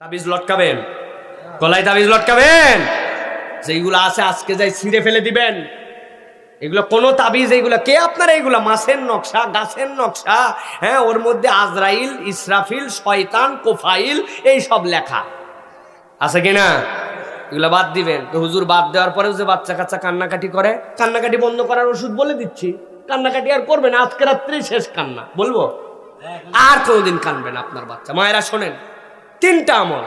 তাবিজ লটকাবেন, গলায় তাবিজ লটকাবেন, যেইগুলো আছে আজকে যাই ছিঁড়ে ফেলে দিবেন। এগুলো কোনো তাবিজ, এইগুলো কে আপনার, এইগুলো মাছের নকশা, গাছের নকশা, হ্যাঁ, ওর মধ্যে আজরাইল, ইসরাফিল, শয়তান, কোফাইল এই সব লেখা আছে কিনা? এগুলো বাদ দিবেন। তো হুজুর বাদ দেওয়ার পরেও যে বাচ্চা কাচ্চা কান্নাকাটি করে, কান্নাকাটি বন্ধ করার ওষুধ বলে দিচ্ছি। কান্নাকাটি আর করবে না, আজকে রাত্রেই শেষ কান্না, বলবো আর কোনোদিন কানবে না আপনার বাচ্চা। মায়েরা শোনেন, 3টা আমল।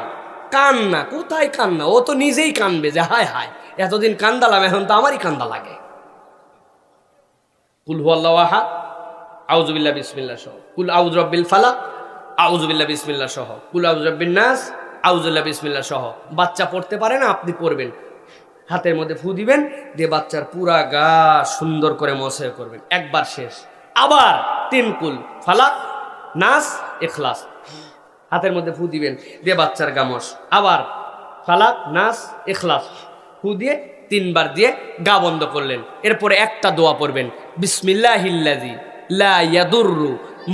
কান্না, কোথায় কান্না, ও তো নিজেই কানবে যে হায় হায় এতদিন কান্দালাম, এখন তো আমারই কান্দা লাগে। কুল হুয়াল্লাহু আহাদ, আউযু বিল্লাহি বিসমিল্লাহ সহ, কুল আউযু রাব্বিল ফালাক, আউযু বিল্লাহি বিসমিল্লাহ সহ, কুল আউযু রাব্বিন নাস, আউযু বিল্লাহি বিসমিল্লাহ সহ। বাচ্চা পড়তে পারে না, আপনি পড়বেন, হাতের মধ্যে ফু দিবেন, দিয়ে বাচ্চার পুরা গা সুন্দর করে মসে করবেন, একবার শেষ। আবার 3 কুল ফালাক, নাস, ইখলাস, হাতের মধ্যে ফু দিবেন, দিয়ে বাচ্চার গা মস, আবার ফালাক, নাস, ইখলাস, ফু দিয়ে 3 বার দিয়ে গা বন্ধ করলেন। এরপরে একটা দোয়া পড়বেন, বিসমিল্লাহিল্লাযী লা ইয়াদুররু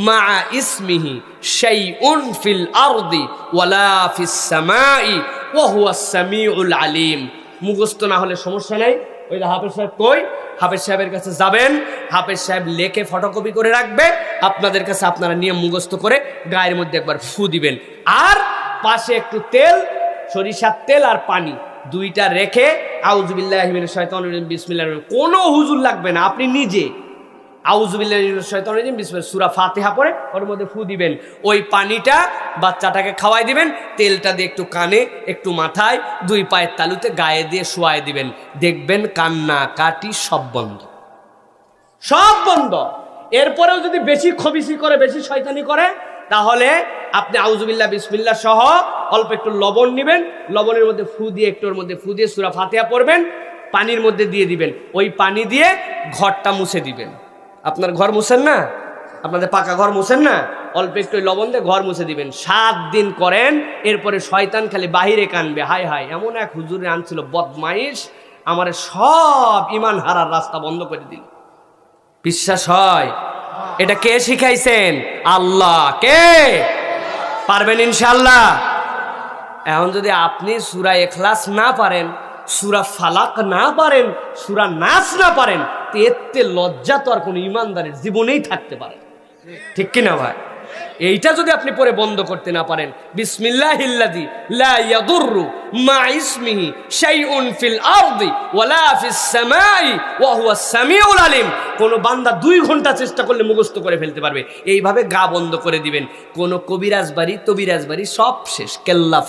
মা ইসমিহি শাইউন ফিল আরদি ওয়ালা ফিস সামাই ওয়া হুয়াস সামিউল আলিম। মুখস্থ না হলে সমস্যা নাই, ওই যে হাফেজ সাহেব কই, হাফেজ সাহেবের কাছে যাবেন, হাফেজ সাহেব লেখে ফটোকপি করে রাখবে, আপনাদের কাছে আপনারা নিয়ে মুখস্থ করে গায়ের মধ্যে একবার ফু দিবেন। আর পাশে একটু তেল, সরিষার তেল আর পানি, 2টা রেখে আউযু বিল্লাহি মিনাশ শাইতানির রাজিম বিসমিল্লাহির রহমানির রহিম, কোনো হুজুর লাগবে না, আপনি নিজে আউযু বিল্লাহি মিনাশ শাইতানির রাজিম বিসমিল্লাহ সূরা ফাতিহা পড়ে ওর মধ্যে ফু দিবেন। ওই পানিটা বাচ্চাটাকে খাওয়াই দিবেন, তেলটা দিয়ে একটু কানে, একটু মাথায়, 2 পায়ের তালুতে গায়ে দিয়ে শোয়াই দিবেন। দেখবেন কান্না কাটি সব বন্ধ, সব বন্ধ। এরপরেও যদি বেশি খবিসি করে, বেশি শয়তানি করে, তাহলে আপনি আউযু বিল্লাহি বিসমিল্লাহ সহ অল্প একটু লবণ নেবেন, লবণের মধ্যে ফু দিয়ে, একটু ওর মধ্যে ফু দিয়ে সূরা ফাতিহা পড়বেন, পানির মধ্যে দিয়ে দিবেন। ওই পানি দিয়ে ঘরটা মুছে দিবেন। আপনার ঘর মুছেন না, আপনাদের পাকা ঘর মুছেন না, অল্প একটু লবণ দিয়ে ঘর মুছে দিবেন। 7 দিন করেন, এরপরে শয়তান খালি বাহিরে কানবে, হায় হায় এমন এক হুজুরে আনছিল বদমাইশ, আমার সব ইমান হারার রাস্তা বন্ধ করে দিল। বিশ্বাস হয়? এটা কে শিখাইছেন? আল্লাহ। কে পারবেন? ইনশাআল্লাহ। এখন যদি আপনি সূরা ইখলাস না পারেন, সূরা ফালাক না পারেন, সূরা নাস না পারেন, তো এতে লজ্জা তো আর কোনো ইমানদারের জীবনেই থাকতে পারে, ঠিক কিনা ভাই? এইটা যদি আপনি পরে বন্ধ করতে না পারেন, বিসমিল্লাহিল্লাযী লা ইয়াদুররু মা ইসমিহি শাইউন ফিল আরদি ওয়ালা ফিস সামাই ওয়া হুয়াস সামিউল আলিম, কোন বান্দা 2 ঘন্টা চেষ্টা করলে মুখস্থ করে ফেলতে পারবে। এইভাবে গা বন্ধ করে দিবেন। কোন কবিরাজ বাড়ি, তবিরাজ বাড়ি সব শেষ, কেল্লা